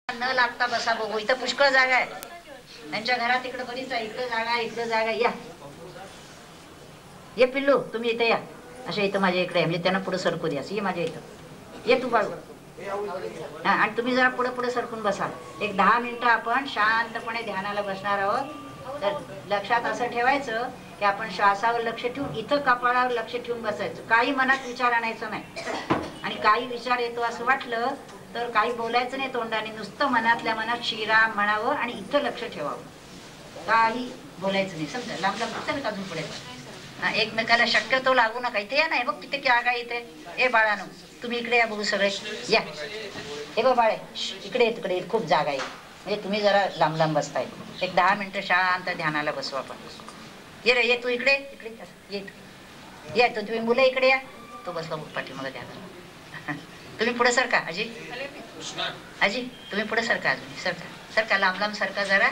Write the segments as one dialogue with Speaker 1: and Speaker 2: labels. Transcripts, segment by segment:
Speaker 1: न लागता बसा बघू. इथं पुष्कळ जागा आहे. त्यांच्या घरात इकडे बरीच आहे. इकडे जागा आहे, इकडे जागा आहे. या ये पिल्लू, तुम्ही इथे या. अशा इथं माझ्या इकडे आहे, म्हणजे त्यांना पुढे सरकू द्या. ये माझ्या इथं ये तू बाळू. हा, आणि तुम्ही जरा पुढे पुढे सरकून बसा. एक 10 मिनिटं आपण शांतपणे ध्यानाला बसणार आहोत. तर लक्षात असं ठेवायचं की आपण श्वासावर लक्ष ठेवून, इथं कपाळावर लक्ष ठेवून बसायचं. काही मनात विचार आणायचं नाही. आणि काही विचार येतो असं वाटलं तर काही बोलायचं नाही तोंडाने, नुसतं मनातल्या मनात श्रीराम म्हणावं आणि इथं लक्ष ठेवावं. काही बोलायचं नाही. समजा लांब लांब चल अजून पुढे. एकमेकाला शक्यतो लागू नका. इथे या. नाही बघ तिथे जागा इथे. ए बाळानो, तुम्ही इकडे या बघू सगळे. या हे बघ बाळे, इकडे तिकडे खूप जागा आहे. म्हणजे तुम्ही जरा लांब लांब बसताय. एक 10 मिनिटं शांत ध्यानाला बसू आपण. ये रे, ये तू इकडे इकडे ये. या तो तुम्ही मुलं इकडे या. तो बसला पाठीमागे ध्यानाला. तुम्ही पुढे सरका. अजी अजी तुम्ही पुढे सरका. अजून सरका सरका, लांब लांब सरका जरा.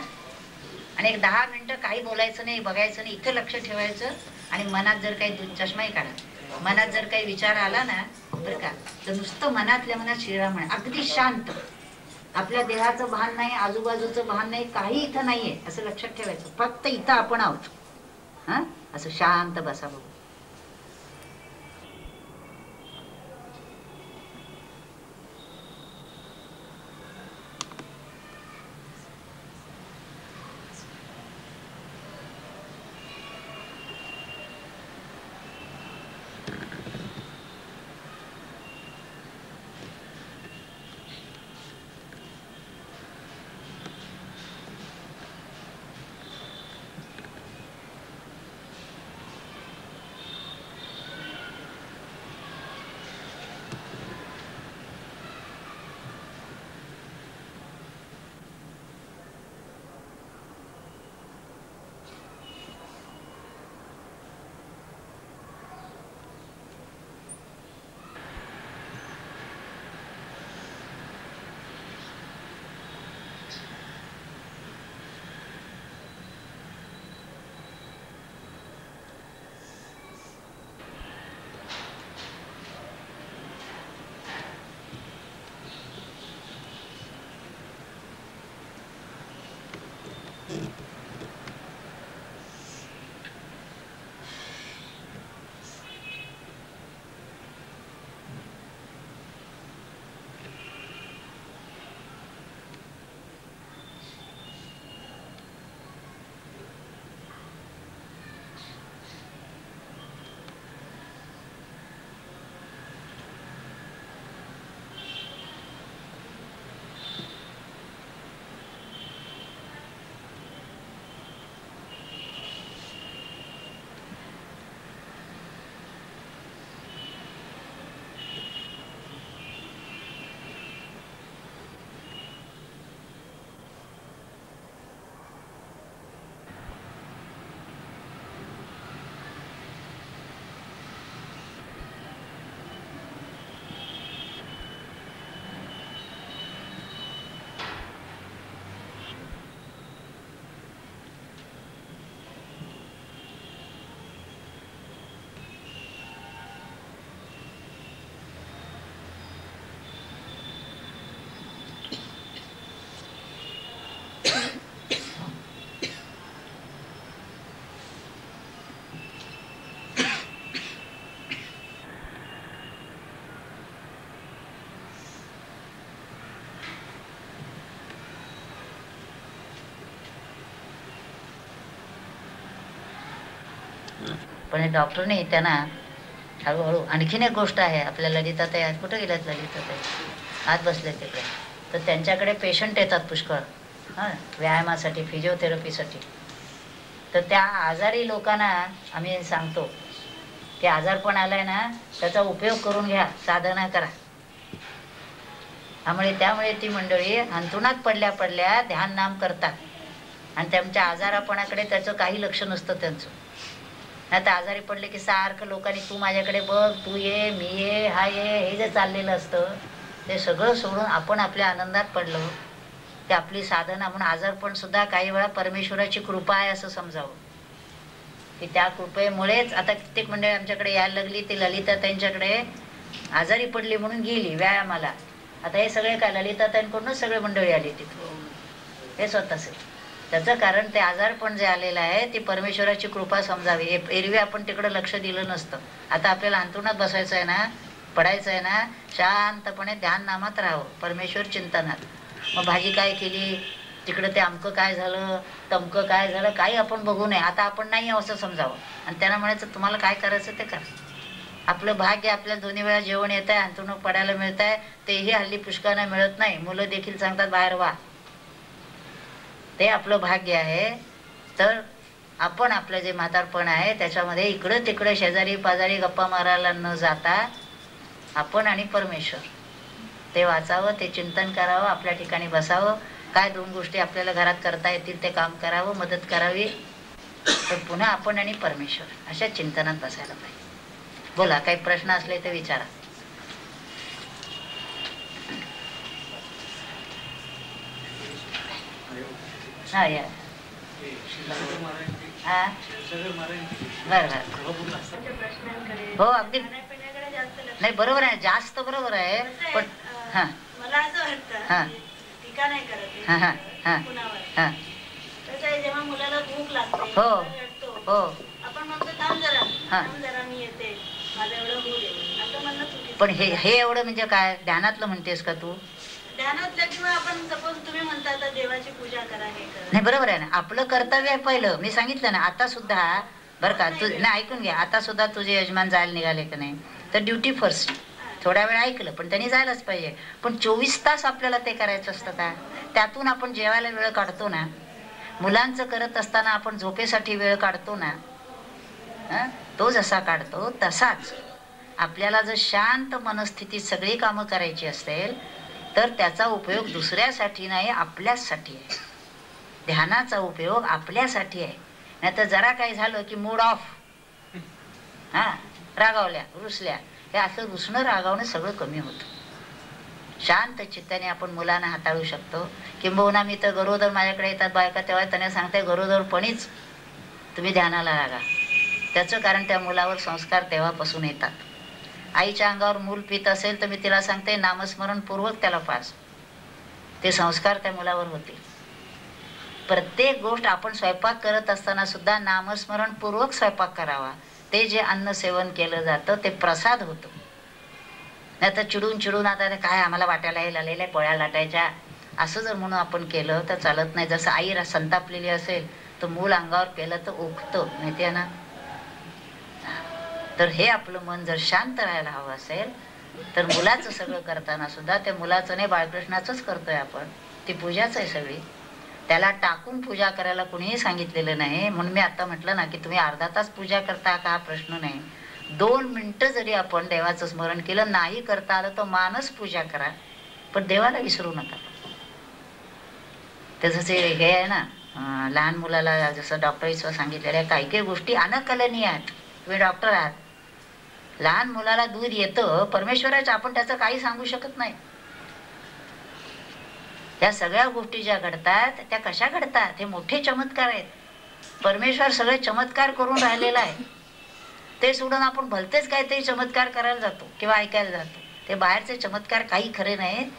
Speaker 1: आणि एक 10 मिनिटं काही बोलायचं नाही, बघायचं नाही, इथं लक्ष ठेवायचं. आणि मनात जर काही चष्माही काढा, मनात जर काही विचार आला ना बरं का, तर नुसतं मनातल्या मनात श्रीराम म्हणा. अगदी शांत. आपल्या देहाचं भान नाही, आजूबाजूचं भान नाही, काही इथं नाहीये असं लक्षात ठेवायचं. फक्त इथं आपण आहोत. हा, असं शांत बसा बघू. पण डॉक्टरने त्यांना हळूहळू आणखीन एक गोष्ट आहे. आपल्या ललिताताई आज कुठं गेल्यात? ललिताताई आज बसले तिकडे. तर त्यांच्याकडे पेशंट येतात पुष्कळ, हां, व्यायामासाठी, फिजिओथेरपीसाठी. तर त्या आजारी लोकांना आम्ही सांगतो की आजारपण आलाय ना, त्याचा उपयोग करून घ्या, साधना करा. त्यामुळे ती मंडळी अंथरुणात पडल्या पडल्या ध्यान नाम करतात. आणि त्यांच्या आजारापणाकडे त्याचं काही लक्ष नसतं त्यांचं. आता आजारी पडले की सारखं लोकांनी तू माझ्याकडे बघ, तू ये, मी ये, हा ये, हे जे चाललेलं असतं ते सगळं सोडून आपण आपल्या आनंदात पडलो की आपली साधना. म्हणून आजारपण सुद्धा काही वेळा परमेश्वराची कृपा आहे असं समजावं. की त्या कृपेमुळेच आता कित्येक मंडळी आमच्याकडे यायला लागली. ती ललिता त्यांच्याकडे आजारी पडली म्हणून गेली व्यायामाला. आता हे सगळे काय ललिताताईंकडूनच सगळे मंडळी आली तिथे, हे स्वतःच. त्याचं कारण ते आजारपण जे आलेलं आहे ती परमेश्वराची कृपा समजावी. एरवी आपण तिकडे लक्ष दिलं नसतं. आता आपल्याला अंथरुणात बसायचं आहे ना, पडायचं आहे ना, शांतपणे ध्यान नामात राहावं, परमेश्वर चिंतनात. मग भाजी काय केली, तिकडं ते अमकं काय झालं, तमकं काय झालं, काही आपण बघू नये. आता आपण नाही असं समजावं आणि त्यांना म्हणायचं तुम्हाला काय करायचं ते करा. आपलं भाग्य आपल्याला 2 वेळा जेवण येत आहे, अंथरुण पडायला मिळत आहे, तेही हल्ली पुष्कळानं मिळत नाही. मुलं देखील सांगतात बाहेर वा, ते आपलं भाग्य आहे. तर आपण आपलं जे म्हातारपण आहे त्याच्यामध्ये इकडं तिकडं शेजारी पाजारी गप्पा मारायला न जाता आपण आणि परमेश्वर ते वाचावं, ते चिंतन करावं, आपल्या ठिकाणी बसावं. काय 2 गोष्टी आपल्याला घरात करता येतील ते काम करावं, मदत करावी. तर पुन्हा आपण आणि परमेश्वर अशा चिंतनात बसायला पाहिजे. बोला, काही प्रश्न असले तर विचारा. हा या हा बर हो अगदी नाही, बरोबर आहे, जास्त बरोबर आहे. पण हा
Speaker 2: मला असं वाटतं टीका नाही करत
Speaker 1: हा हा हा हा
Speaker 2: जेव्हा मुलाला भूक लागते,
Speaker 1: हो हो
Speaker 2: आपण म्हणतो थांब जरा मी येते, माझं एवढं होऊ दे असं म्हणणं चुकीचं.
Speaker 1: पण हे एवढं म्हणजे काय ध्यानातलं म्हणतेस का तू?
Speaker 2: ध्यानातलं किंवा आपण सपोज तुम्ही म्हणता आता देवाची पूजा करा, हे करा.
Speaker 1: नाही, बरोबर आहे ना, आपलं कर्तव्य आहे पहिलं. मी सांगितलं ना, आता सुद्धा बरं का तू नाही ऐकून घ्या, आता सुद्धा तुझे यजमान जायला निघाले का नाही तर ड्युटी फर्स्ट. थोड्या वेळ ऐकलं पण त्यांनी जायलाच पाहिजे. पण 24 तास आपल्याला ते करायचं असतं का? त्यातून आपण जेवायला वेळ काढतो ना, मुलांचं करत असताना आपण झोपेसाठी वेळ काढतो ना, तो जसा काढतो तसाच आपल्याला जर शांत मनस्थितीत सगळी कामं करायची असेल तर त्याचा उपयोग दुसऱ्यासाठी नाही, आपल्यासाठी आहे. ध्यानाचा उपयोग आपल्यासाठी आहे. नाही तर जरा काही झालं की मूड ऑफ, रागावल्या रुसल्या, हे असं रुसणं रागावणं सगळं कमी होतं. शांत चित्ताने आपण मुलांना हाताळू शकतो. किंबहुना मी तर गरोदर, माझ्याकडे येतात बायका तेव्हा त्यांना सांगते गरोदरपणीच तुम्ही ध्यानाला लागा. त्याचं कारण त्या मुलावर संस्कार तेव्हापासून येतात. आईच्या अंगावर मूल पित असेल तर मी तिला सांगते नामस्मरणपूर्वक त्याला पाज, ते संस्कार त्या मुलावर होतील. प्रत्येक गोष्ट आपण स्वयंपाक करत असताना सुद्धा नामस्मरणपूर्वक स्वयंपाक करावा. ते जे अन्न सेवन केलं जातं ते प्रसाद होतो. नाही तर चिडून आता काय आम्हाला वाटायला हे आलेल्या पोळ्या लाटायच्या असं जर म्हणून आपण केलं तर चालत नाही. जसं आई संतापलेली असेल तर मूल अंगावर केलं तर ओखतं, माहिती आहे ना. तर हे आपलं मन जर शांत राहायला हवं असेल तर मुलाचं सगळं करताना सुद्धा त्या मुलाचं नाही, बाळकृष्णाचंच करतोय आपण. ती पूजाच आहे सगळी. त्याला टाकून पूजा करायला कुणीही सांगितलेलं नाही. म्हणून मी आता म्हटलं ना की तुम्ही अर्धा तास पूजा करता का हा प्रश्न नाही. 2 मिनिटं जरी आपण देवाचं स्मरण केलं, नाही करता आलं तर मानस पूजा करा, पण देवाला विसरू नका. तसंच हे आहे ना, लहान मुलाला जसं डॉक्टरीचं सांगितलेलं आहे, काही काही गोष्टी अनकलनीय आहेत. तुम्ही डॉक्टर आहात, लहान मुलाला दूध येतं परमेश्वराचं, आपण त्याचं काही सांगू शकत नाही. या सगळ्या गोष्टी ज्या घडतात त्या कशा घडतात, हे मोठे चमत्कार आहेत. परमेश्वर सगळे चमत्कार करून राहिलेला आहे. ते सोडून आपण भलतेच काहीतरी चमत्कार करायला जातो किंवा ऐकायला जातो. ते बाहेरचे चमत्कार काही खरे नाहीत.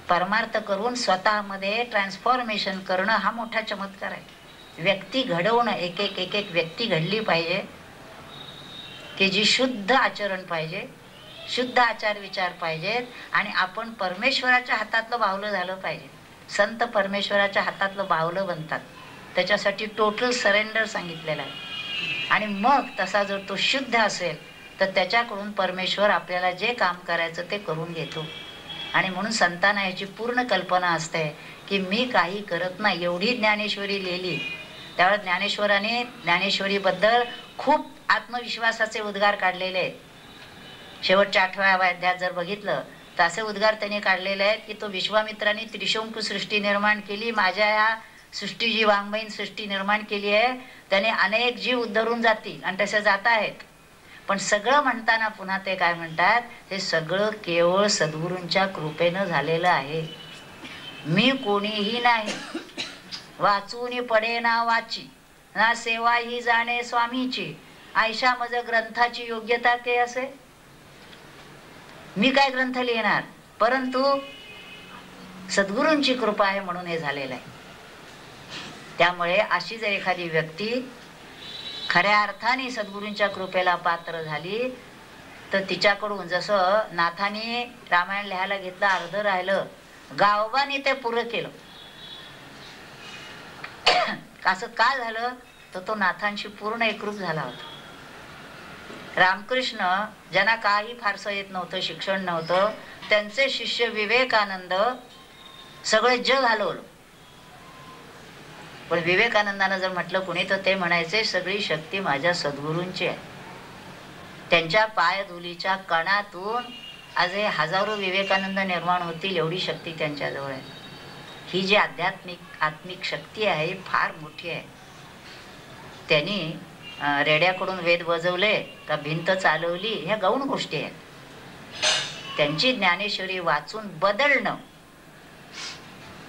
Speaker 1: परमार्थ करून स्वतःमध्ये ट्रान्सफॉर्मेशन करणं हा मोठा चमत्कार आहे. व्यक्ती घडवणं, एक एक व्यक्ती घडली पाहिजे की जी शुद्ध आचरण पाहिजे, शुद्ध आचार विचार पाहिजेत, आणि आपण परमेश्वराच्या हातातलं बाहुलं झालं पाहिजे. संत परमेश्वराच्या हातातलं बाहुलं बनतात. त्याच्यासाठी टोटल सरेंडर सांगितलेलं आहे. आणि मग तसा जर तो शुद्ध असेल तर त्याच्याकडून परमेश्वर आपल्याला जे काम करायचं ते करून घेतो. आणि म्हणून संतांना याची पूर्ण कल्पना असते की मी काही करत नाही. एवढी ज्ञानेश्वरी लिहिली, त्यावेळेस ज्ञानेश्वराने ज्ञानेश्वरीबद्दल खूप आत्मविश्वासाचे उद्गार काढलेले आहेत. शेवटच्या 8व्या अध्यायात जर बघितलं तर असे उद्गार त्यांनी काढलेले आहेत की तो विश्वामित्राने त्रिशंकू सृष्टी निर्माण केली, माझ्या या सृष्टी जी वाङ्मयीन सृष्टी निर्माण केली आहे त्याने अनेक जीव उद्धरून जातील आणि तसे जात आहेत. पण सगळं म्हणताना पुन्हा ते काय म्हणतात, हे सगळं केवळ सद्गुरूंच्या कृपेनं झालेलं आहे. मी कोणीही नाही, वाचून पडे ना वाची, ना सेवा ही जाणे स्वामीची, आयशा मज ग्रंथाची योग्यता ते असे. मी काय ग्रंथ लिहिणार, परंतु सद्गुरूंची कृपा आहे म्हणून हे झालेलं आहे. त्यामुळे अशी जर एखादी व्यक्ती खऱ्या अर्थाने सद्गुरूंच्या कृपेला पात्र झाली तर तिच्याकडून, जसं नाथाने रामायण लिहायला घेतलं, अर्ध राहिलं, गावबाने ते पुरं केलं. असं का झालं तर तो नाथांशी पूर्ण एकरूप झाला होता. रामकृष्ण ज्यांना काही फारसं येत नव्हतं, शिक्षण नव्हतं, त्यांचे शिष्य विवेकानंद सगळे जग हलवलं. पण विवेकानंदानं जर म्हटलं कुणी तर ते म्हणायचे सगळी शक्ती माझ्या सद्गुरूंची आहे. त्यांच्या पायधुलीच्या कणातून आज हे हजारो विवेकानंद निर्माण होतील एवढी शक्ती त्यांच्याजवळ आहे. ही जी आत्मिक शक्ती आहे ही फार मोठी आहे. त्यांनी रेड्याकडून वेद बजवले का भिंत चालवली, ह्या गौण गोष्टी आहेत. त्यांची ज्ञानेश्वरी वाचून बदलणं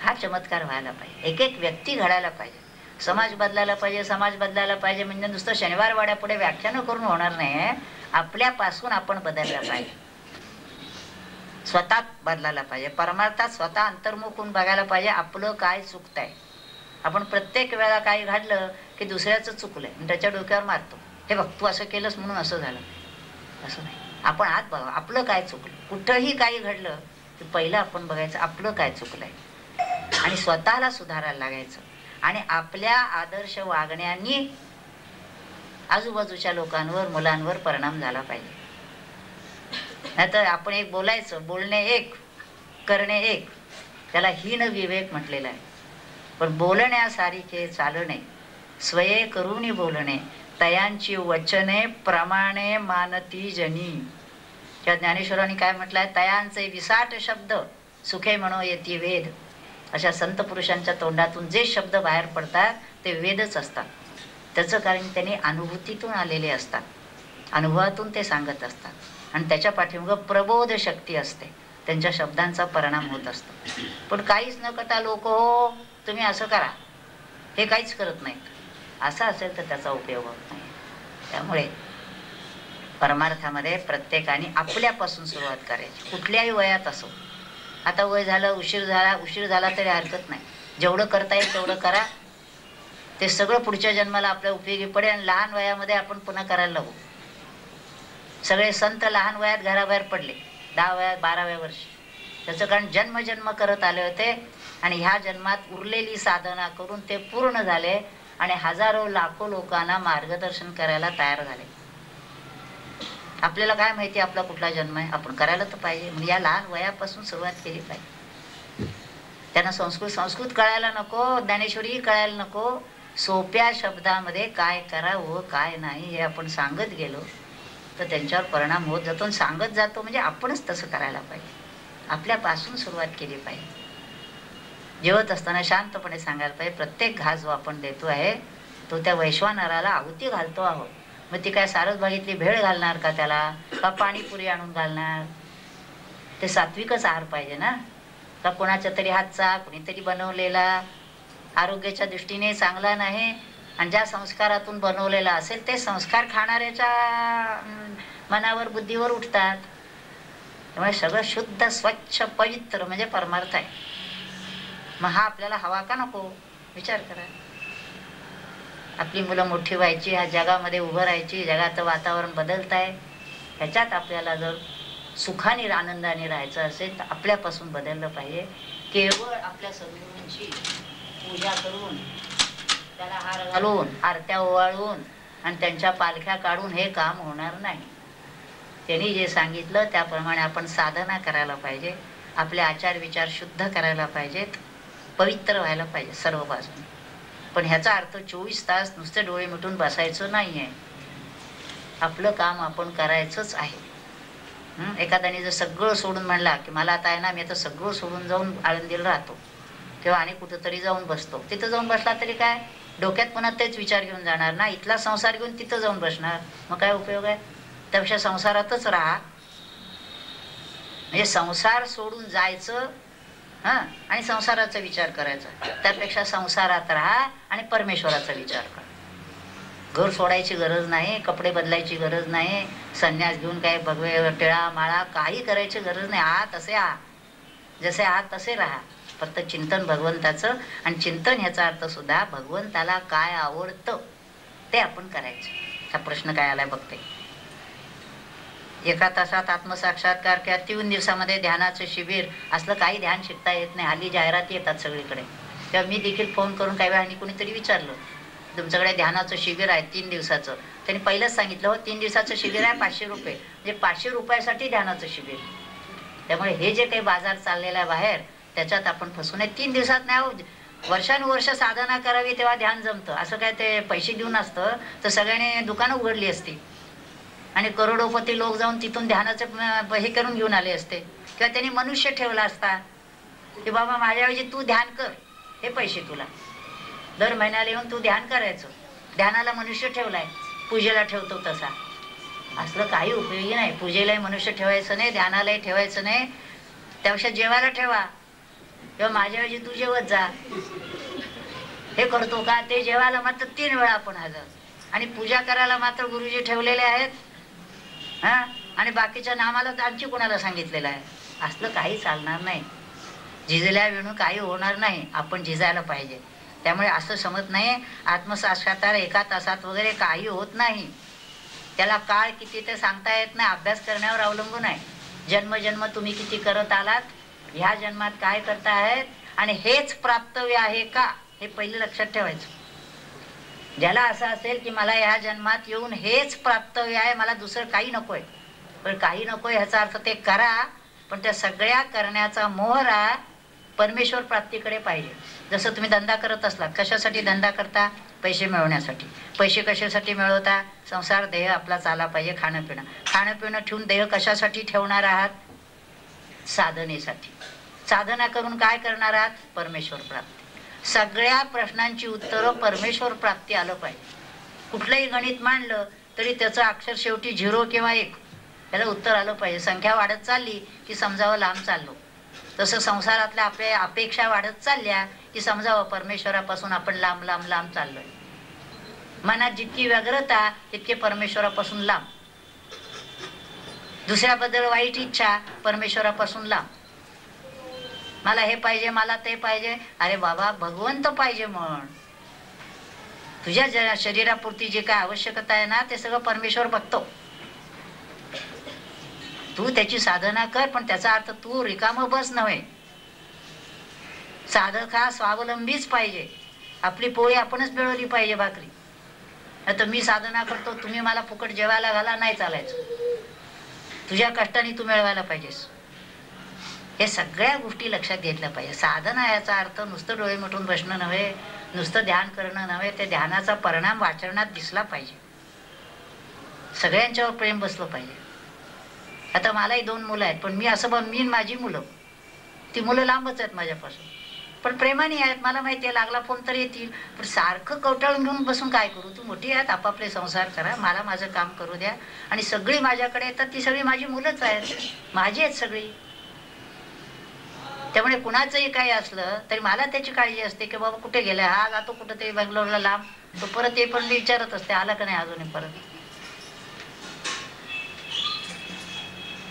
Speaker 1: हा चमत्कार व्हायला पाहिजे. एक एक व्यक्ती घडायला पाहिजे, समाज बदलायला पाहिजे. समाज बदलायला पाहिजे म्हणजे नुसतं शनिवार वाड्यापुढे व्याख्यानं करून होणार नाही. आपल्यापासून आपण बदलला पाहिजे, स्वतः बदलायला पाहिजे. परमार्थात स्वतः अंतर्मुख होऊन बघायला पाहिजे आपलं काय चुकतंय. आपण प्रत्येक वेळा काही घडलं की दुसऱ्याचं चुकलंय आणि त्याच्या डोक्यावर मारतो, हे बघ तू असं केलंस म्हणून असं झालं. असं नाही, आपण आत बघा आपलं काय चुकलं. कुठंही काही घडलं की पहिलं आपण बघायचं आपलं काय चुकलंय आणि स्वतःला सुधारायला लागायचं. आणि आपल्या आदर्श वागण्यानी आजूबाजूच्या लोकांवर, मुलांवर परिणाम झाला पाहिजे. नाहीतर आपण एक बोलायचं, बोलणे एक, करणे एक, त्याला हीन विवेक म्हटलेला आहे. पण बोलण्यासारखे चालणे, स्वये करूनी बोलणे, तयांची वचने प्रमाणे मानती जनी. त्या ज्ञानेश्वरांनी काय म्हटलंय, तयांचे विसाट शब्द सुखे म्हणो येती वेद. अशा संत पुरुषांच्या तोंडातून जे शब्द बाहेर पडतात ते वेदच असतात. त्याचं कारण त्यांनी अनुभूतीतून आलेले असतात, अनुभवातून ते सांगत असतात आणि त्याच्या पाठीमागं प्रबोध शक्ती असते. त्यांच्या शब्दांचा परिणाम होत असतो. पण काहीच न करता लोक हो तुम्ही असं करा हे काहीच करत नाहीत. असं असेल तर त्याचा उपयोग होत नाही. त्यामुळे परमार्थामध्ये प्रत्येकाने आपल्यापासून सुरुवात करायची, कुठल्याही वयात असो. आता वय झालं, उशीर झाला तरी हरकत नाही. जेवढं करता येईल तेवढं करा, ते सगळं पुढच्या जन्माला आपल्या उपयोगी पडेल. आणि लहान वयामध्ये आपण पुन्हा करायला लागू. सगळे संत लहान वयात घराबाहेर पडले, 10 वयात 12व्या वर्षी. त्याचं कारण जन्म करत आले होते आणि ह्या जन्मात उरलेली साधना करून ते पूर्ण झाले आणि हजारो लाखो लोकांना मार्गदर्शन करायला तयार झाले. आपल्याला काय माहिती आपला कुठला जन्म आहे, आपण करायला तर पाहिजे. म्हणजे या लहान वयापासून सुरुवात केली पाहिजे. त्यांना संस्कृत कळायला नको, ज्ञानेश्वरी कळायला नको. सोप्या शब्दामध्ये काय करावं काय नाही हे आपण सांगत गेलो तर त्यांच्यावर परिणाम होत जातो. सांगत जातो म्हणजे आपणच तसं करायला पाहिजे, आपल्यापासून सुरुवात केली पाहिजे. जेवत असताना शांतपणे सांगायला पाहिजे प्रत्येक घास जो आपण देतो आहे तो त्या वैश्वानराला आहुती घालतो आहोत. मग ती काय सारस बागेतली भेळ घालणार का त्याला, का पाणीपुरी आणून घालणार. ते सात्विकच आहार पाहिजे ना, का कोणाच्या तरी हातचा कुणीतरी बनवलेला आरोग्याच्या दृष्टीने चांगला नाही. आणि ज्या संस्कारातून बनवलेला असेल ते संस्कार खाणाऱ्याच्या मनावर बुद्धीवर उठतात. त्यामुळे सगळं शुद्ध स्वच्छ पवित्र म्हणजे परमार्थ आहे. मग हा आपल्याला हवा का नको विचार करा. आपली मुलं मोठी व्हायची, ह्या जगामध्ये उभं राहायची, जगाचं वातावरण बदलत आहे, ह्याच्यात आपल्याला जर सुखाने आनंदाने राहायचं असेल तर आपल्यापासून बदललं पाहिजे. केवळ आपल्या सद्गुरूंची पूजा करून, त्याला हार घालून, आरत्या ओवाळून आणि त्यांच्या पालख्या काढून हे काम होणार नाही. त्यांनी जे सांगितलं त्याप्रमाणे आपण साधना करायला पाहिजे, आपले आचार विचार शुद्ध करायला पाहिजेत, पवित्र व्हायला पाहिजे सर्व बाजूने. पण ह्याचा अर्थ 24 तास नुसते डोळे मिटून बसायचं नाही आहे. आपलं काम आपण करायचंच आहे. एखाद्याने जर सगळं सोडून म्हणला की मला आता आहे ना, मी आता सगळं सोडून जाऊन आळंदीला राहतो किंवा आणि कुठंतरी जाऊन बसतो, तिथं जाऊन बसला तरी काय, डोक्यात पुन्हा तेच विचार घेऊन जाणार ना. इथला संसार घेऊन तिथं जाऊन बसणार, मग काय उपयोग आहे. त्यापेक्षा संसारातच राहा. म्हणजे संसार सोडून जायचं आणि संसाराचा विचार करायचा, त्यापेक्षा संसारात राहा आणि परमेश्वराचा विचार करा. घर सोडायची गरज नाही, कपडे बदलायची गरज नाही, संन्यास घेऊन काय भगवे टिळा माळा काही करायची गरज नाही. आहात तसे आहात, जसे आहात तसे राहा. फक्त चिंतन भगवंताचं, आणि चिंतन ह्याचा अर्थ सुद्धा भगवंताला काय आवडतं ते आपण करायचं. हा प्रश्न काय आलाय बघते. 1 तासात आत्मसाक्षात्कार किंवा 3 दिवसामध्ये ध्यानाचं शिबिर असलं काही ध्यान शिकता येत नाही. हल्ली जाहिराती येतात सगळीकडे. तेव्हा मी देखील फोन करून काही वेळाने कोणीतरी विचारलं, तुमच्याकडे ध्यानाचं शिबिर आहे 3 दिवसाचं. त्यांनी पहिलंच सांगितलं, हो 3 दिवसाचं शिबिर आहे 500 रुपये. म्हणजे 500 रुपयासाठी ध्यानाचं शिबिर. त्यामुळे हे जे काही बाजार चाललेला आहे बाहेर, त्याच्यात आपण फसू नये. 3 दिवसात नाही हो, वर्षानुवर्ष साधना करावी तेव्हा ध्यान जमतं. असं काय ते पैसे देऊन असतं तर सगळ्यांनी दुकानं उघडली असती आणि करोडोपती लोक जाऊन तिथून ध्यानाचं हे करून घेऊन आले असते. किंवा त्यांनी मनुष्य ठेवला असता की बाबा माझ्याऐवजी तू ध्यान कर, हे पैसे तुला. दर महिन्याला येऊन तू ध्यान करायचं. ध्यानाला मनुष्य ठेवलाय, पूजेला ठेवतो तसा. असलं काही उपयोगी नाही. पूजेलाही मनुष्य ठेवायचं नाही, ध्यानालाही ठेवायचं नाही. त्यापेक्षा जेवायला ठेवा किंवा माझ्याऐवजी तू जेवत जा. हे करतो का? ते जेवायला मात्र 3 वेळा आपण हजर, आणि पूजा करायला मात्र गुरुजी ठेवलेले आहेत. हा, आणि बाकीच्या नामाला आणखी कोणाला सांगितलेलं आहे. असलं काही चालणार नाही. झिजल्या विणू काही होणार नाही. आपण झिजायला पाहिजे. त्यामुळे असं समज नाही आत्मसाक्षात्कार 1 तासात वगैरे काही होत नाही. त्याला काळ किती ते सांगता येत नाही. अभ्यास करण्यावर अवलंबून आहे. जन्मजन्म तुम्ही किती करत आलात, ह्या जन्मात काय करता आहेत, आणि हेच प्राप्तव्य आहे का, हे पहिले लक्षात ठेवायचं. ज्याला असं असेल की मला ह्या जन्मात येऊन हेच प्राप्तव्य आहे, मला दुसरं काही नकोय, पण काही नकोय ह्याचा अर्थ ते करा, पण त्या सगळ्या करण्याचा मोहरा परमेश्वर प्राप्तीकडे पाहिजे. जसं तुम्ही धंदा करत असलात, कशासाठी धंदा करता? पैसे मिळवण्यासाठी. पैसे कशासाठी मिळवता? संसार देह आपला चाला पाहिजे, खाणं पिणं. खाणं पिणं ठेवून देह कशासाठी ठेवणार आहात? साधनेसाठी. साधना करून काय करणार आहात? परमेश्वर प्राप्ती. सगळ्या प्रश्नांची उत्तरं परमेश्वर प्राप्ती आलं पाहिजे. कुठलंही गणित मांडलं तरी त्याचं अक्षर शेवटी 0 किंवा 1 याला उत्तर आलं पाहिजे. संख्या वाढत चालली की समजावं लांब चाललो. तसं संसारातल्या आपल्या अपेक्षा वाढत चालल्या की समजावं परमेश्वरापासून आपण लांब लांब लांब चाललोय. मनात जितकी व्यग्रता तितके परमेश्वरापासून लांब. दुसऱ्याबद्दल वाईट इच्छा परमेश्वरापासून लांब. मला हे पाहिजे, मला ते पाहिजे. अरे बाबा, भगवंत पाहिजे म्हण. तुझ्या शरीरापुरती जे काय आवश्यकता आहे ना, ते सगळं परमेश्वर बघतो. तू त्याची साधना कर, पण त्याचा अर्थ तू रिकाम बस नव्हे. साधक हा स्वावलंबीच पाहिजे. आपली पोळी आपणच मिळवली पाहिजे, भाकरी. आता मी साधना करतो, तुम्ही मला फुकट जेवायला घाला, नाही चालायचं. तुझ्या कष्टाने तू मिळवायला पाहिजेस. हे सगळ्या गोष्टी लक्षात घेतल्या पाहिजे. साधना याचा अर्थ नुसतं डोळे मिटून बसणं नव्हे, नुसतं ध्यान करणं नव्हे. त्या ध्यानाचा परिणाम आचरणात दिसला पाहिजे. सगळ्यांच्यावर प्रेम बसलं पाहिजे. आता मलाही 2 मुलं आहेत, पण मी असं मी माझी मुलं, ती मुलं लांबच आहेत माझ्यापासून, पण प्रेमाने आहेत. मला माहिती आहे लागला फोन तर येतील, पण सारखं कवटाळून घेऊन बसून काय करू? तू मोठी आहेत, आपापले संसार करा, मला माझं काम करू द्या. आणि सगळी माझ्याकडे येतात, ती सगळी माझी मुलंच आहेत, माझी आहेत सगळी. त्यामुळे कुणाचंही काही असलं तरी मला त्याची काळजी असते की बाबा कुठे गेला, हा जातो कुठं तरी बेंगलोरला लांब, तो परत ये, पण मी विचारत असते आला का नाही अजूनही परत.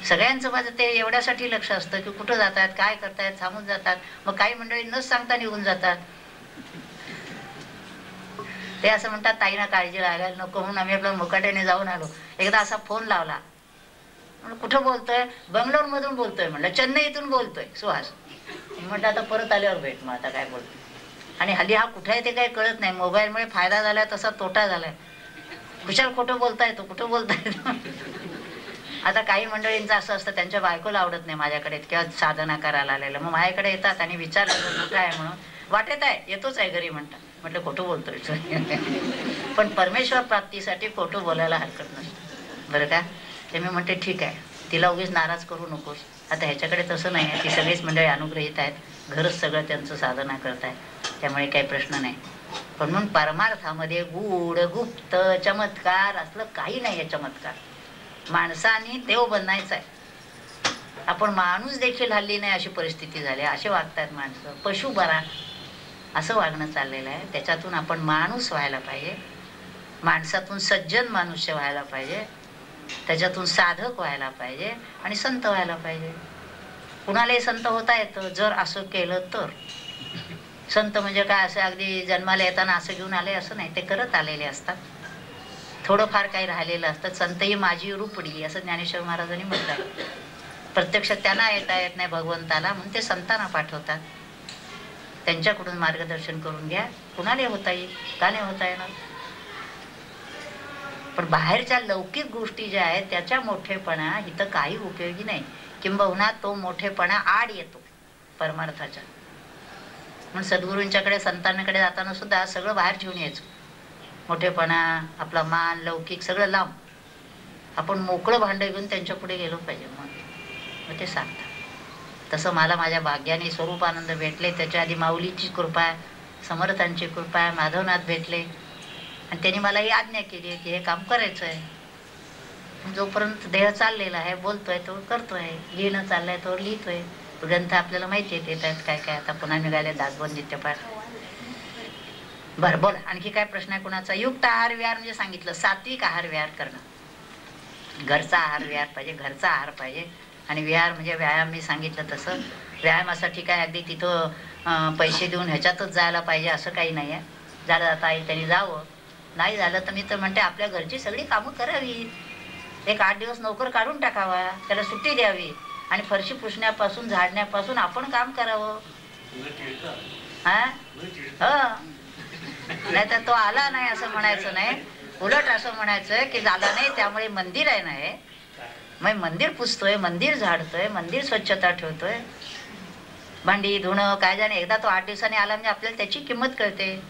Speaker 1: सगळ्यांचं माझं ते एवढ्यासाठी लक्ष असतं की कुठं जात आहेत, काय करतायत, थांबून जातात. मग काही मंडळी न सांगता निघून जातात. ते असं म्हणतात ताईना काळजी राहायला नको म्हणून आम्ही आपल्या मुकाट्याने जाऊन आलो. एकदा असा फोन लावला, कुठं बोलतोय? बंगलोर मधून बोलतोय. म्हणलं चेन्नईतून बोलतोय सुहास. म्हटलं आता परत आल्यावर भेट, मग आता काय बोलतोय. आणि हल्ली हा कुठे आहे ते काही कळत नाही. मोबाईलमुळे फायदा झालाय तसा तोटा झालाय. कुशाल खोटं बोलता येतो, कुठं बोलता येतो. आता काही मंडळींचं असं असतं त्यांच्या बायकोला आवडत नाही माझ्याकडे किंवा साधना करायला आलेलं, मग माझ्याकडे येतात आणि विचारलं कुठं आहे म्हणून. वाटेत आहे, येतोच आहे घरी म्हणतात. म्हटलं खोटं बोलतोय. पण परमेश्वर प्राप्तीसाठी खोटं बोलायला हरकत नसतं, बरं का. ते मी म्हणते ठीक आहे, तिला उगीच नाराज करू नकोस. आता ह्याच्याकडे तसं नाही आहे, ती सगळीच मंडळी अनुग्रहित आहेत, घरच सगळं त्यांचं साधना करत आहे, त्यामुळे काही प्रश्न नाही. पण म्हणून परमार्थामध्ये गूढ गुप्त चमत्कार असलं काही नाही आहे. चमत्कार माणसाने देव बनायचा आहे. आपण माणूस देखील हल्ली नाही अशी परिस्थिती झाली. असे वागतात माणसं, पशु बरा असं वागणं चाललेलं आहे. त्याच्यातून आपण माणूस व्हायला पाहिजे. माणसातून सज्जन मनुष्य व्हायला पाहिजे, त्याच्यातून साधक व्हायला पाहिजे आणि संत व्हायला पाहिजे. कुणालाही संत होता येतं जर असं केलं तर. संत म्हणजे काय असं अगदी जन्माला येताना असं घेऊन आले असं नाही, ते करत आलेले असतात. थोडंफार काही राहिलेलं असतं. संतही माझी रूपडी असं ज्ञानेश्वर महाराजांनी म्हटलंय. प्रत्यक्ष त्यांना येता येत नाही भगवंताला, म्हणून ते संतांना पाठवतात. त्यांच्याकडून मार्गदर्शन करून घ्या. कुणाला होता येईल, का नाही होता येणार. पण बाहेरच्या लौकिक गोष्टी ज्या आहेत त्याच्या मोठेपणा इथं काही उपयोगी नाही. किंबहुना तो मोठेपणा आड येतो परमार्थाच्या. म्हणून सद्गुरूंच्याकडे संतांकडे जाताना सुद्धा सगळं बाहेर ठेवून यायचं. मोठेपणा, आपला मान, लौकिक सगळं लांब. आपण मोकळं भांडं घेऊन त्यांच्या पुढे गेलो पाहिजे. मग ते सांगतात. तसं मला माझ्या भाग्याने स्वरूपानंद भेटले. त्याच्या आधी माऊलीची कृपा आहे, समर्थांची कृपा आहे, माधवनाथ भेटले आणि त्यांनी मला ही आज्ञा केली की हे काम करायचं आहे. जोपर्यंत देह चाललेला आहे, बोलतोय तो करतोय, लिहिणं चाललंय तो लिहितोय. ग्रंथ आपल्याला माहिती आहे त्यात काय काय. आता पुन्हा निघाले दासबोध नित्यपाठ. बरं बोला, आणखी काय प्रश्न आहे कुणाचा. युक्त आहार विहार म्हणजे सांगितलं, सात्विक आहार विहार करणं. घरचा आहार विहार पाहिजे, घरचा आहार पाहिजे. आणि विहार म्हणजे व्यायाम. मी सांगितलं तसं व्यायामासाठी काय अगदी तिथं पैसे देऊन ह्याच्यातच जायला पाहिजे असं काही नाही आहे. झालं आता आई त्यांनी जावं, नाही झालं तर मी तर म्हणते आपल्या घरची सगळी कामं करावी. एक 8 दिवस नोकर काढून टाकावा, त्याला सुट्टी द्यावी आणि फरशी पुसण्यापासून झाडण्यापासून आपण काम करावं. हा नाही तर तो आला नाही असं म्हणायचं नाही. उलट असं म्हणायचं की झालं नाही त्यामुळे मंदिर आहे नाही, मग मंदिर पुसतोय, मंदिर झाडतोय, मंदिर स्वच्छता ठेवतोय. भांडी धुणं काय जाणे. एकदा तो 8 दिवसांनी आला म्हणजे आपल्याला त्याची किंमत कळते.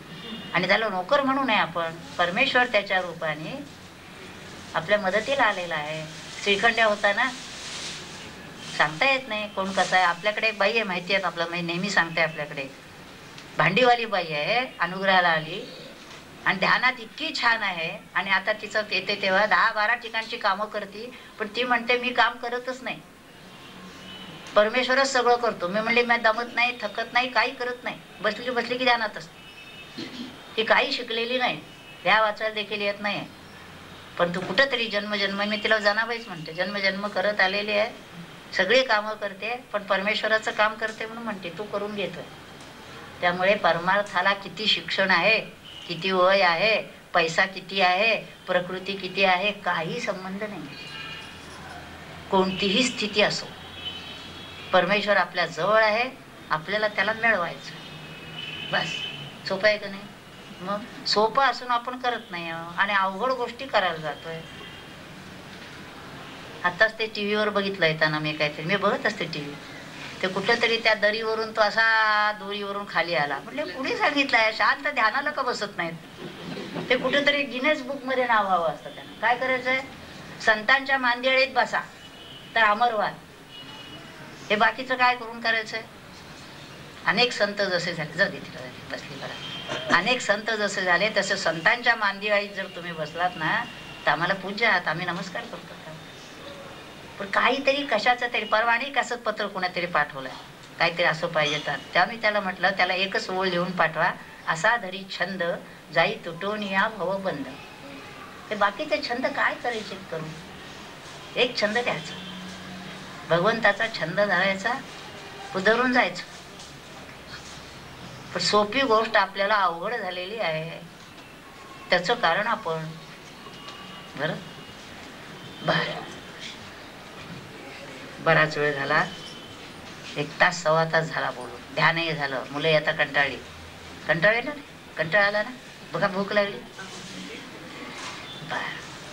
Speaker 1: आणि त्याला नोकर म्हणू नये आपण. परमेश्वर त्याच्या रूपाने आपल्या मदतीला आलेला आहे. श्रीखंड्या होता ना, सांगता येत नाही कोण कसं आहे. आपल्याकडे एक बाई आहे माहिती आहे आपलं, नेहमी सांगते आपल्याकडे भांडीवाली बाई आहे, अनुग्रहाला आली आणि ध्यानात इतकी छान आहे. आणि आता तिचं येते तेव्हा 10-12 ठिकाणची कामं करते. पण ती म्हणते मी काम करतच नाही, परमेश्वरच सगळं करतो. मी म्हणले मी दमत नाही, थकत नाही, काही करत नाही, बसली की ध्यानातच. ती काही शिकलेली नाही, ह्या वाचायला देखील येत नाही. पण तू कुठंतरी जन्मजन्म, मी तिला जनाबाईच म्हणते, जन्मजन्म करत आलेली आहे, सगळी कामं करते, पण परमेश्वराचं काम करते म्हणून म्हणते तू करून घेतोय. त्यामुळे परमार्थाला किती शिक्षण आहे, किती वय आहे, पैसा किती आहे, प्रकृती किती आहे, काही संबंध नाही. कोणतीही स्थिती असो, परमेश्वर आपल्या जवळ आहे, आपल्याला त्याला मिळवायचं बस. सोपं आहे का नाही. मग सोपं असून आपण करत नाही आणि अवघड गोष्टी करायला जातोय. आताच ते टीव्हीवर बघितलं येताना मी काहीतरी, मी बघत असते टीव्ही, ते कुठं तरी त्या दरीवरून तो असा दोरीवरून खाली आला. म्हटले कुणी सांगितलंय, शांत ध्यानाला का बसत नाहीत. ते कुठेतरी गिनेस बुक मध्ये नाव व्हावं असतं त्यांना. काय करायचंय, संतांच्या मांदियाळीत बसा तर अमर व्हाल. हे बाकीचं काय करून करायचंय. अनेक संत जसे झाले, जाऊ दे तिला बसली बघा, अनेक संत जसे झाले तसे संतांच्या मांदियाळीत जर तुम्ही बसलात ना तर आम्हाला पूज्य आहात, आम्ही नमस्कार करतो. पण काहीतरी कशाचं तरी, परवाणी कसं पत्र कोणातरी पाठवलंय, काहीतरी असं पाहिजे तर त्यामुळे त्याला म्हटलं त्याला एकच ओळ लिहून पाठवा, असा धरी छंद जाई तुटून या भव बंद. ते बाकीचे छंद काय करायचे करून, एक छंद द्यायचा, भगवंताचा छंद धरायचा, उधरून जायचं. पण सोपी गोष्ट आपल्याला अवघड झालेली आहे. त्याचं कारण आपण बराच वेळ झाला, 1 तास 1.25 तास झाला बोलून. ध्यानही झालं, मुलं आता कंटाळली. कंटाळले ना, कंटाळा आला ना, बघा भूक लागली.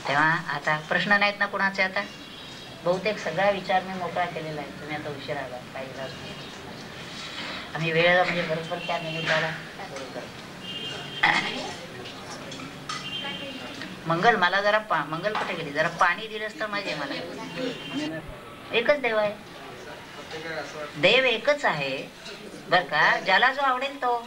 Speaker 1: तेव्हा आता प्रश्न नाहीत ना कुणाचे. आता बहुतेक सगळा विचार मी मोकळा केलेला आहे. तुम्ही आता उशीर आला, काही इलाज नाही. आम्ही वेळेला म्हणजे बरोबर त्या निमित्ताला मंगल मला जरा मंगल कुठे गेली, जरा पाणी दिलंस तर माझे. मला एकच देव आहे, देव एकच आहे बर का. ज्याला जो आवडेल तो,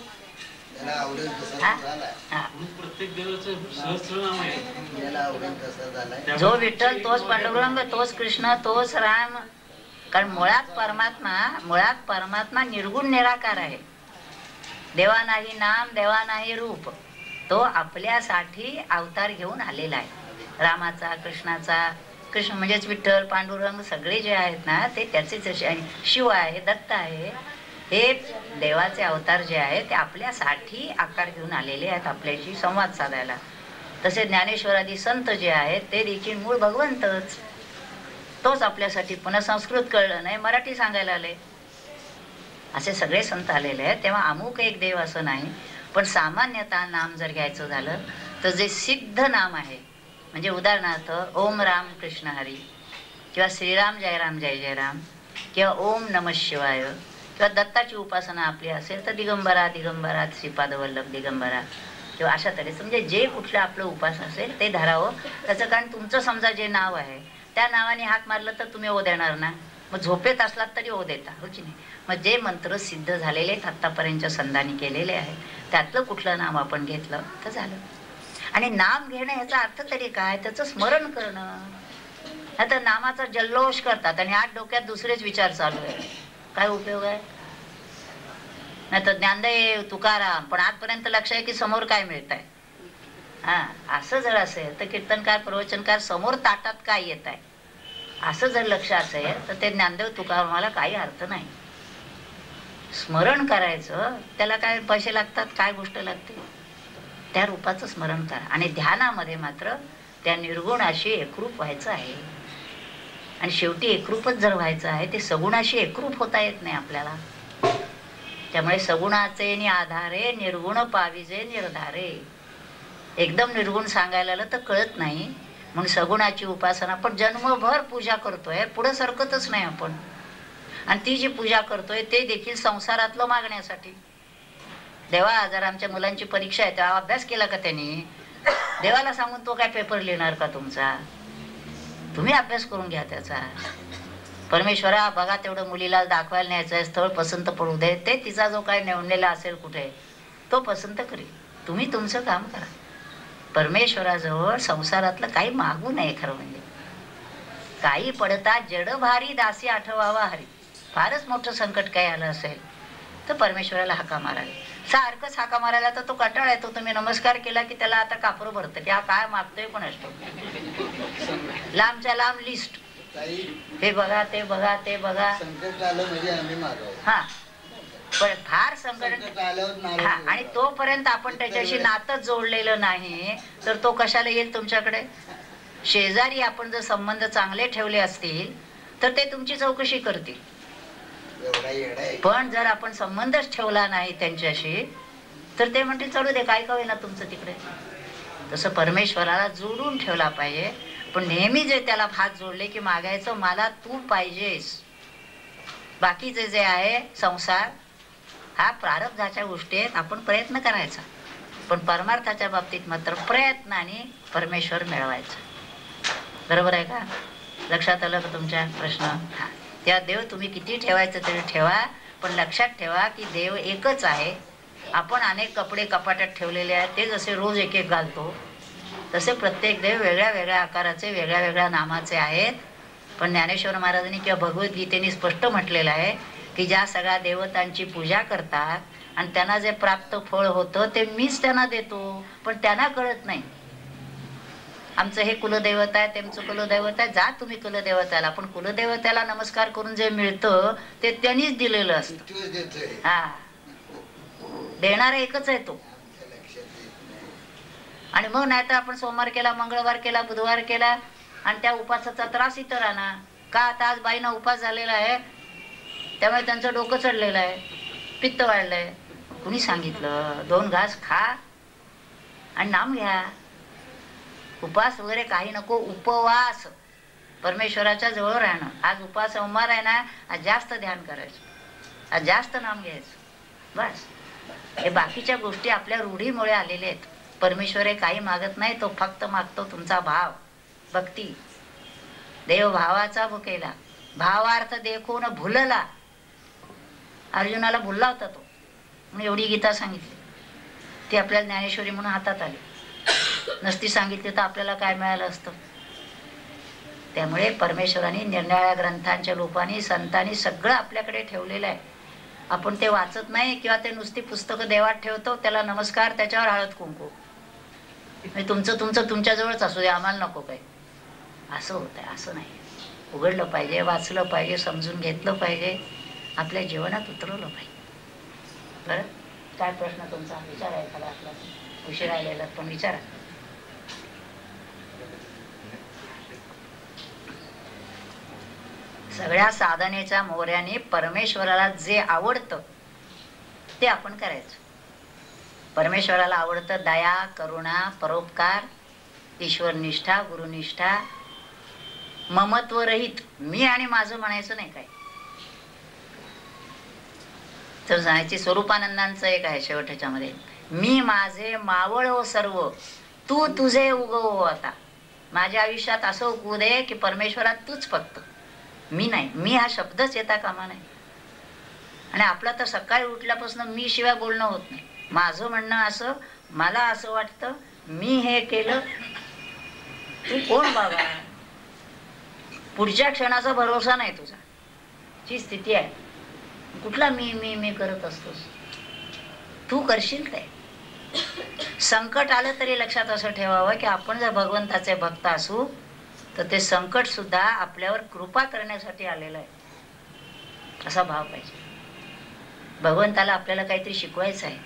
Speaker 1: जो विठ्ठल तोच पांडुरंग, तोच कृष्ण, तोच राम. कारण मुळात परमात्मा निर्गुण निराकार आहे. देवा नाही नाम, देवा नाही रूप. तो आपल्यासाठी अवतार घेऊन आलेला आहे, रामाचा, कृष्णाचा, कृष्ण म्हणजेच विठ्ठल, पांडुरंग सगळे जे आहेत ना ते त्याचेच असे आहे. शिव आहे, दत्त आहे, हे देवाचे अवतार जे आहेत ते आपल्यासाठी आकार घेऊन आलेले आहेत आपल्याशी संवाद साधायला. तसे ज्ञानेश्वरादी संत जे आहेत ते देखील मूळ भगवंतच. तोच आपल्यासाठी पुन्हा संस्कृत कळलं नाही, मराठी सांगायला आले. असे सगळे संत आलेले आहेत. तेव्हा अमुक एक देव असं नाही. पण सामान्यतः नाम जर घ्यायचं झालं तर जे सिद्ध नाम आहे, म्हणजे उदाहरणार्थ ओम राम कृष्ण हरी किंवा श्रीराम जय राम जय जय राम किंवा ओम नमः शिवाय किंवा दत्ताची उपासना आपली असेल तर दिगंबरा दिगंबरा श्रीपादवल्लभ दिगंबरा किंवा अशा तऱ्हेचं म्हणजे जे कुठलं आपलं उपास असेल ते धरावं. त्याचं कारण तुमचं समजा जे नाव आहे त्या नावाने हात मारलं तर तुम्ही ओ देणार ना. मग झोपेत असलात तरी ओ देता, हो की नाही. मग जे मंत्र सिद्ध झालेले आहेत आत्तापर्यंत संतांनी केलेले आहेत त्यातलं कुठलं नाम आपण घेतलं तर झालं. आणि नाम घेणं ह्याचा अर्थ तरी काय, त्याचं स्मरण करणं. आता नामाचा जल्लोष करतात आणि आज डोक्यात दुसरेच विचार चालू आहे, काय उपयोग आहे. नाही तर ज्ञानदेव तुकाराम, पण आजपर्यंत लक्ष आहे की समोर काय मिळत आहे. असं जर असेल तर कीर्तनकार प्रवचनकार समोर ताटात काय येत आहे असं जर लक्ष असेल तर ते ज्ञानदेव तुकारामाला काही अर्थ नाही. स्मरण करायचं त्याला काय पैसे लागतात, काय गोष्ट लागते, त्या रूपाचं स्मरण करा. आणि ध्यानामध्ये मात्र त्या निर्गुणाशी एकरूप व्हायचं आहे. आणि शेवटी एकरूपच जर व्हायचं आहे ते सगुणाशी एकरूप होता येत नाही आपल्याला. त्यामुळे सगुणाचे नि आधारे निर्गुण पाविजे निर्धारे. एकदम निर्गुण सांगायला आलं तर कळत नाही. म्हणून सगुणाची उपासना आपण जन्मभर पूजा करतोय, पुढे सरकतच नाही आपण. आणि ती जी पूजा करतोय ते देखील संसारातलं मागण्यासाठी. देवा जर आमच्या मुलांची परीक्षा आहे तेव्हा अभ्यास केला का त्यांनी, देवाला सांगून तो काय पेपर लिहिणार का तुमचा. तुम्ही अभ्यास करून घ्या त्याचा. परमेश्वरा बघा तेवढं मुलीला दाखवायला न्यायचं आहे, स्थळ पसंत पडू दे, ते तिचा जो काय नेमलेला असेल कुठे तो पसंत करेल. तुम्ही तुमचं काम करा. परमेश्वराजवळ संसारातलं काही मागू नये. खरं म्हणजे काही पडता जड भारी दासी आठवावा हरी. फारच मोठं संकट काही आलं असेल तर परमेश्वराला हाका मारावी. सारखंच हाका मारायला तर तो कंटाळा येतो. तुम्ही नमस्कार केला की त्याला आता कापरं भरतं की हा काय मागतोय पण असतो. लांबच्या लांब लिस्ट, हे बघा ते बघा ते बघा. हा पण फार संकट आणि तोपर्यंत आपण त्याच्याशी नातं जोडलेलं नाही तर तो कशाला येईल तुमच्याकडे. शेजारी आपण जर संबंध चांगले ठेवले असतील तर ते तुमची चौकशी करतील. पण जर आपण संबंधच ठेवला नाही त्यांच्याशी तर ते म्हणतील चढू दे काय का होईना तुमचं तिकडे. तसं परमेश्वराला जोडून ठेवला पाहिजे. पण नेहमी जे त्याला हात जोडले की मागायचं मला तू पाहिजेस. बाकीचे जे आहे संसार हा प्रारब्धाच्या गोष्टी आहेत, आपण प्रयत्न करायचा. पण परमार्थाच्या बाबतीत मात्र प्रयत्नाने परमेश्वर मिळवायचा. बरोबर आहे का. लक्षात आलं का तुमच्या प्रश्न. हा त्या देव तुम्ही किती ठेवायचं तरी ठेवा, पण लक्षात ठेवा की देव एकच आहे. आपण अनेक कपडे कपाटात ठेवलेले आहेत, ते जसे रोज एक एक घालतो तसे प्रत्येक देव वेगळ्या वेगळ्या आकाराचे वेगळ्या वेगळ्या नामाचे आहेत. पण ज्ञानेश्वर महाराजांनी किंवा भगवद्गीतेने स्पष्ट म्हटलेलं आहे की ज्या सगळ्या देवतांची पूजा करतात आणि त्यांना जे प्राप्त फळ होतं ते मीच त्यांना देतो, पण त्यांना कळत नाही. आमचं हे कुलदैवत आहे, त्यांचं कुलदैवत आहे, जा तुम्ही कुलदैवताला. पण कुलदैवताला नमस्कार करून जे मिळतं ते त्यांनीच दिलेलं असतं. हा देणारा एकच आहे तो. आणि मग नाही तर आपण सोमवार केला, मंगळवार केला, बुधवार केला आणि त्या उपासाचा त्रास इतर आणा का. आता आज बाईना उपास झालेला आहे त्यामुळे त्यांचं डोकं चढलेलं आहे, पित्त वाढलंय. कुणी सांगितलं. 2 घास खा आणि नाम घ्या. उपास वगैरे काही नको. उपवास परमेश्वराच्या जवळ राहणं. आज उपास सोमवार आहे ना, आज जास्त ध्यान करायचं, आज जास्त नाम घ्यायचं. बस हे बाकीच्या गोष्टी आपल्या रूढीमुळे आलेल्या आहेत. परमेश्वर हे काही मागत नाही, तो फक्त मागतो तुमचा भाव, भक्ती. देव भावाचा भुकेला, भावार्थ देखून भुलला. अर्जुनाला भुलला होता तो, म्हणून एवढी गीता सांगितली. ती आपल्याला ज्ञानेश्वरी म्हणून हातात आली. नसती सांगितली तर आपल्याला काय मिळालं असतं. त्यामुळे परमेश्वराने निरनिराळ्या ग्रंथांच्या रूपाने संतांनी सगळं आपल्याकडे ठेवलेलं आहे. आपण ते वाचत नाही किंवा ते नुसती पुस्तकं देवात ठेवतो, त्याला नमस्कार, त्याच्यावर हळद कुंकू. तुमचं तुमच्याजवळच असू दे, आम्हाला नको काही. असं होत आहे. असं नाही. उघडलं पाहिजे, वाचलं पाहिजे, समजून घेतलं पाहिजे, आपल्या जीवनात उतरवलं पाहिजे. बरं, काय प्रश्न तुमचा? विचारा एखादा. आपला उशीर आलेला पण विचारा. सगळ्या साधनेच्या मोऱ्याने परमेश्वराला जे आवडतं ते आपण करायचं. परमेश्वराला आवडतं दया, करुणा, परोपकार, ईश्वरनिष्ठा, गुरुनिष्ठा, ममत्व रहित. मी आणि माझं म्हणायचं नाही काय. तर जाण्याची स्वरूपानंदांचं एक आहे शेवटच्यामध्ये, मी माझे मावळ सर्व, तू तुझे उगव. आता माझ्या आयुष्यात असं उगवू दे की परमेश्वरात तूच फक्त, मी नाही. मी हा शब्दच येता कामा नाही. आणि आपला तर सकाळी उठल्यापासून मी शिवाय बोलणं होत नाही. माझं म्हणणं असं, मला असं वाटतं, मी हे केलं. तू कोण बाबा? पुढच्या क्षणाचा भरोसा नाही तुझा. जी स्थिती आहे, कुठला मी मी मी करत असतोस? तू करशील काय? संकट आलं तरी लक्षात असं ठेवावं की आपण जर भगवंताचे भक्त असू तर ते संकट सुद्धा आपल्यावर कृपा करण्यासाठी आलेलं आहे, असा भाव पाहिजे. भगवंताला आपल्याला काहीतरी शिकवायचं आहे,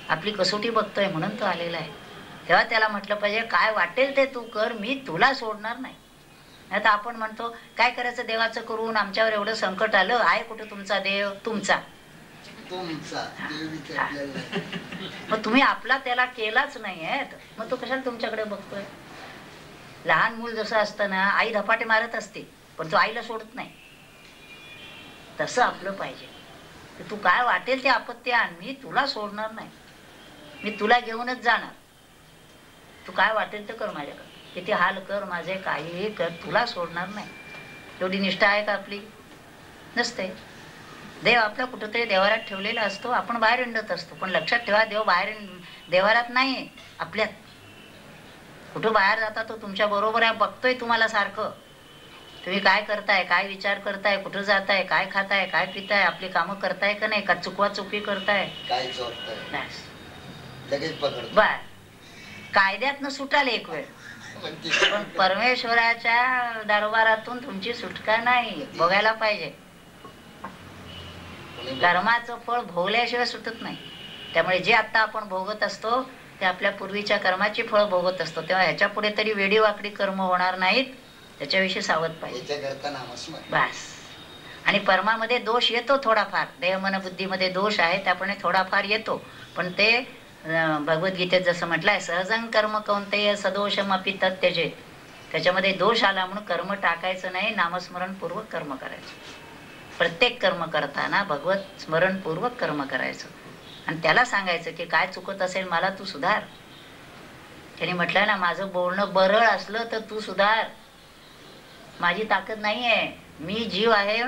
Speaker 1: आपली कसोटी बघतोय म्हणून तो आलेला आहे. तेव्हा त्याला म्हटलं पाहिजे, काय वाटेल ते तू कर, मी तुला सोडणार नाही. आता आपण म्हणतो काय करायचं देवाचं करून, आमच्यावर एवढं संकट आलं, आहे कुठे तुमचा देव? तुमचा. मग तुम्ही आपला त्याला केलाच नाहीये, मग तो कशाला तुमच्याकडे बघतोय? लहान मूल जसं असतं ना, आई धपाटे मारत असते पण तो आईला सोडत नाही. तसं आपलं पाहिजे. तू काय वाटेल ते आपत्ती आण, मी तुला सोडणार नाही, मी तुला घेऊनच जाणार. तू काय वाटेल ते कर माझ्याकडे, किती हाल कर माझे, काहीही कर, तुला सोडणार नाही. एवढी निष्ठा आहे का आपली? नसते. देव आपला कुठंतरी देवारात ठेवलेला असतो, आपण बाहेर हिंडत असतो. पण लक्षात ठेवा, देव बाहेर देवारात नाही, आपल्यात. कुठं बाहेर जाता तो तुमच्या बरोबर आहे, बघतोय तुम्हाला सारखं. तुम्ही काय करताय, काय विचार करताय, कुठं जाताय, काय खाताय, काय पिताय, आपली कामं करताय का नाही, का चुकवा चुकी करताय, काय बर. कायद्यातनं सुटाल एक वेळ, पण परमेश्वराच्या दरबारातून तुमची सुटका नाही. बघायला पाहिजे. कर्माचं फळ भोगल्याशिवाय सुटत नाही. त्यामुळे जे आता आपण भोगत असतो ते आपल्या पूर्वीच्या कर्माची फळ भोगत असतो. तेव्हा ह्याच्या पुढे तरी वेडी वाकडी कर्म होणार नाहीत, त्याच्याविषयी सावध पाहिजे. बस. आणि कर्मामध्ये दोष येतो थोडाफार, देह मन बुद्धीमध्ये दोष आहे, त्याप्रमाणे थोडाफार येतो. पण ते भगवद्गीतेत जसं म्हटलंय, सहजं कर्म कौंतेय सदोषमपि तत्यजेत. त्याच्यामध्ये दोष आला म्हणून कर्म टाकायचं नाही, नामस्मरणपूर्वक कर्म करायचं. प्रत्येक कर्म करताना भगवत स्मरणपूर्वक कर्म करायचं आणि त्याला सांगायचं की काय चुकत असेल मला तू सुधार. त्याने म्हटलंय ना, माझं बोलणं बरळ असलं तर तू सुधार. माझी ताकद नाही आहे, मी जीव आहे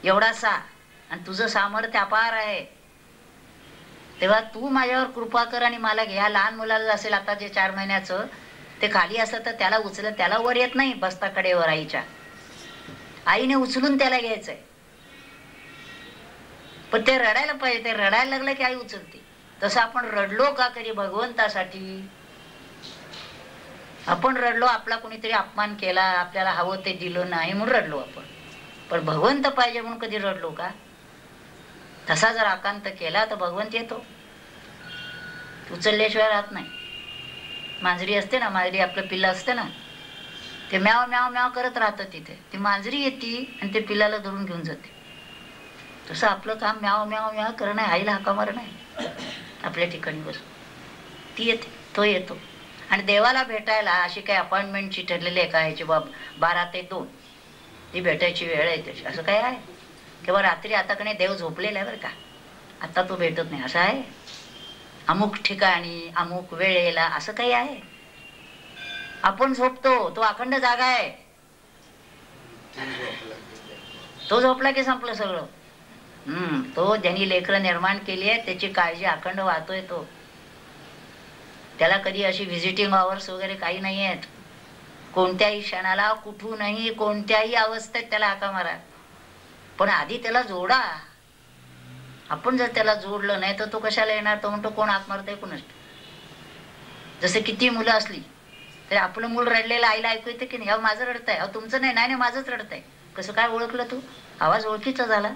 Speaker 1: एवढासा आणि तुझं सामर्थ्य अपार आहे. तेव्हा तू माझ्यावर कृपा कर आणि मला घ्या. लहान मुलाला असेल आता जे 4 महिन्याचं, ते खाली असलं तर त्याला उचल, त्याला वर येत नाही बसता कडेवर. आईने उचलून त्याला घ्यायचंय. पण ते रडायला पाहिजे. ते रडायला लागलं की आई उचलते. तसं आपण रडलो का कधी भगवंतासाठी? आपण रडलो, आपला कोणीतरी अपमान केला, आपल्याला हवं ते दिलं नाही म्हणून रडलो आपण. पण भगवंत पाहिजे म्हणून कधी रडलो का? तसा जर आकांत केला तर भगवंत येतो, उचलल्याशिवाय राहत नाही. मांजरी असते ना, मांजरी आपलं पिल्लं असते ना, ते म्याव म्याव म्याव करत राहतं तिथे. ती मांजरी येते आणि ते पिल्लाला धरून घेऊन जाते. तसं आपलं काम म्याव म्याव म्याव करणं आहे, आईला हाका मारणं आहे. आपल्या ठिकाणी बसून ती येते, तो येतो. आणि देवाला भेटायला अशी काही अपॉइंटमेंटची ठरलेली आहे का ह्याची? 12 ते 2 ती भेटायची वेळ आहे त्याची. असं काय आहे किंवा रात्री आता का नाही देव झोपलेला आहे बरं का, आता तो भेटत नाही असं आहे? अमुक ठिकाणी अमुक वेळेला असं काही आहे? आपण झोपतो, तो अखंड जागा आहे. तो झोपला की संपलं सगळं. तो ज्यांनी लेकरं निर्माण केली आहे त्याची काळजी अखंड वाहतोय तो. त्याला कधी अशी व्हिजिटिंग आवर्स वगैरे काही नाही आहेत. कोणत्याही क्षणाला कुठूनही कोणत्याही अवस्थेत त्याला हाका मारा, पण आधी त्याला जोडा. आपण जर त्याला जोडलं नाही तर तो कशाला येणार? तो म्हणतो कोण हाक मारतंय कोण असतं. जसे किती मुलं असली तर आपलं मूल रडलेलं आईला ऐकू येतं की नाही, अहो माझं रडतंय, अहो तुमचं नाही, नाही माझंच रडतंय. कसं काय ओळखलं तू? आवाज ओळखीचा झाला.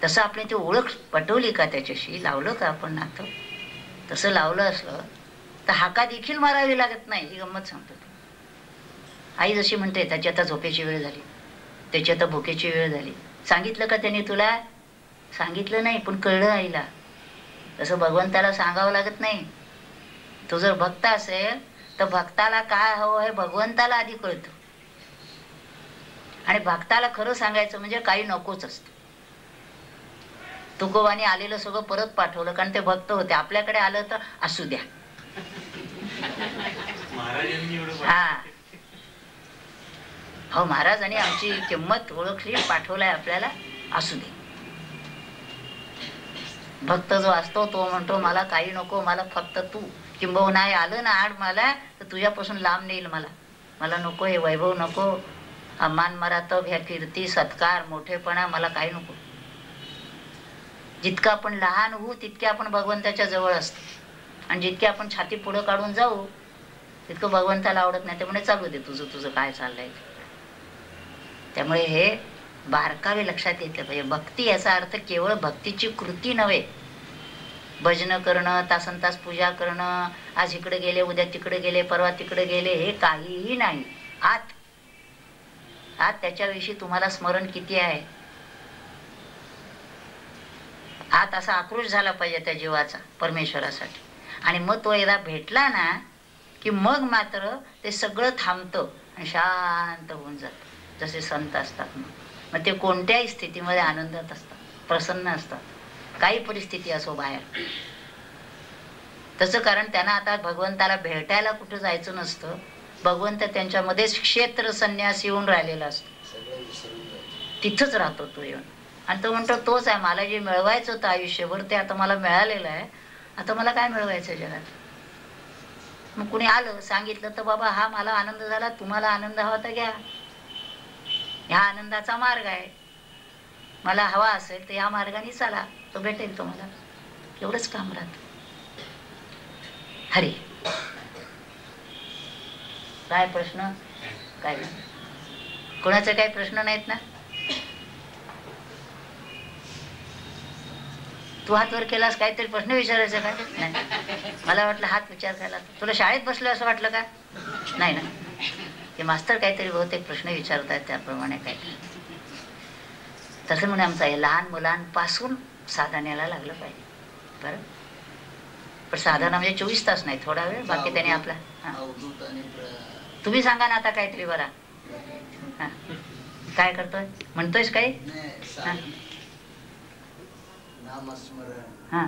Speaker 1: तसं आपली ती ओळख पटवली का, त्याच्याशी लावलं का आपण नातं? तसं लावलं असलं तर हाका देखील मारावी लागत नाही. ही गंमत सांगतो. आई जशी म्हणते त्याची आता झोपेची वेळ झाली, त्याची आता भुकेची वेळ झाली. सांगितलं का त्याने तुला? सांगितलं नाही, पण कळलं आईला. तसं भगवंताला सांगावं लागत नाही. तो जर भक्त असेल तर भक्ताला काय हवं हे भगवंताला आधी कळतं. आणि भक्ताला खरं सांगायचं म्हणजे काही नकोच असतं. तुकोबाने आलेलं सगळं परत पाठवलं, कारण ते भक्त होते. आपल्याकडे आलं तर असू द्या. हा हो, महाराजांनी आमची किंमत ओळखली, पाठवलाय आपल्याला, असू दे. भक्त जो असतो तो म्हणतो मला काही नको, मला फक्त तू. किंबहुना आलं ना आड मला तर तुझ्यापासून लांब नेईल मला. मला नको हे वैभव, नको मान मरातब, ह्या कीर्ती सत्कार मोठेपणा, मला काही नको. जितकं आपण लहान होऊ तितके आपण भगवंताच्या जवळ असतो, आणि जितके आपण छाती पुढं काढून जाऊ तितकं भगवंताला आवडत नाही. त्यामुळे चालू दे तुझं तुझं काय चाललंय. त्यामुळे हे बारकावे लक्षात घेतलं पाहिजे. भक्ती याचा अर्थ केवळ भक्तीची कृती नव्हे. भजन करणं, तासन तास पूजा करणं, आज इकडे गेले उद्या तिकडे गेले परवा तिकडे गेले, हे काहीही नाही. आत त्याच्याविषयी तुम्हाला स्मरण किती आहे? आत असा आक्रोश झाला पाहिजे त्या जीवाचा परमेश्वरासाठी. आणि मग तो एकदा भेटला ना की मग मात्र ते सगळं थांबतं आणि शांत होऊन जातं. जसे संत असतात मग ते कोणत्याही स्थितीमध्ये आनंदात असतात, प्रसन्न असतात, काही परिस्थिती असो बाहेर. तसं कारण त्यांना आता भगवंताला भेटायला कुठं जायचं नसतं. भगवंत त्यांच्यामध्येच क्षेत्र संन्यास येऊन राहिलेला असतो, तिथंच राहतो तो येऊन. आणि तो म्हणतो तोच आहे, मला जे मिळवायचं होतं आयुष्यभर ते आता मला मिळालेलं आहे. आता मला काय मिळवायचं जगात? मग कुणी आलं सांगितलं तर बाबा हा मला आनंद झाला, तुम्हाला आनंद हवा तर घ्या, ह्या आनंदाचा मार्ग आहे. मला हवा असेल तर ह्या मार्गाने चला, तो भेटेल तुम्हाला. एवढंच काम राहत. हरी काय प्रश्न? काय कोणाचे काही प्रश्न नाहीत ना? तू हात वर केलास, काहीतरी प्रश्न विचारायचा का? नाही, मला वाटलं हात विचार करायला. तुला शाळेत बसलो असं वाटलं का? नाही ना, ते मास्तर काहीतरी बहुतेक प्रश्न विचारतात त्याप्रमाणे काय. तसं म्हणून आमचं आहे, लहान मुलांपासून साधण्याला लागलं पाहिजे. बरं, पण साधना म्हणजे 24 तास नाही, थोडा वेळ. बाकी त्याने आपला तुम्ही सांगा ना आता काहीतरी. बरा काय करतोय? म्हणतोयस काही? हा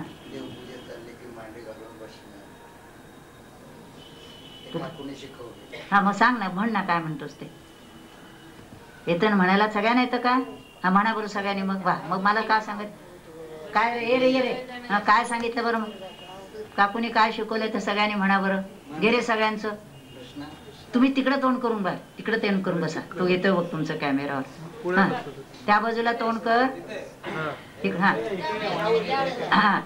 Speaker 1: हा मग सांग ना, म्हण ना काय म्हणतोस ते. येतं ना म्हणायला? सगळ्यांना येतं का? हा म्हणा बरं सगळ्यांनी. मग वा, मग मला काय सांगत? काय ये रे ये रे, काय सांगितलं बरं? मग काकूने काय शिकवलंय तर सगळ्यांनी म्हणा बरं. गेले सगळ्यांचं. तुम्ही तिकडे तोंड करून बघ, तिकडे तोंड करून बसा. तो येतोय बघ तुमचं कॅमेरावर. हा त्या बाजूला तोंड कर. हा हा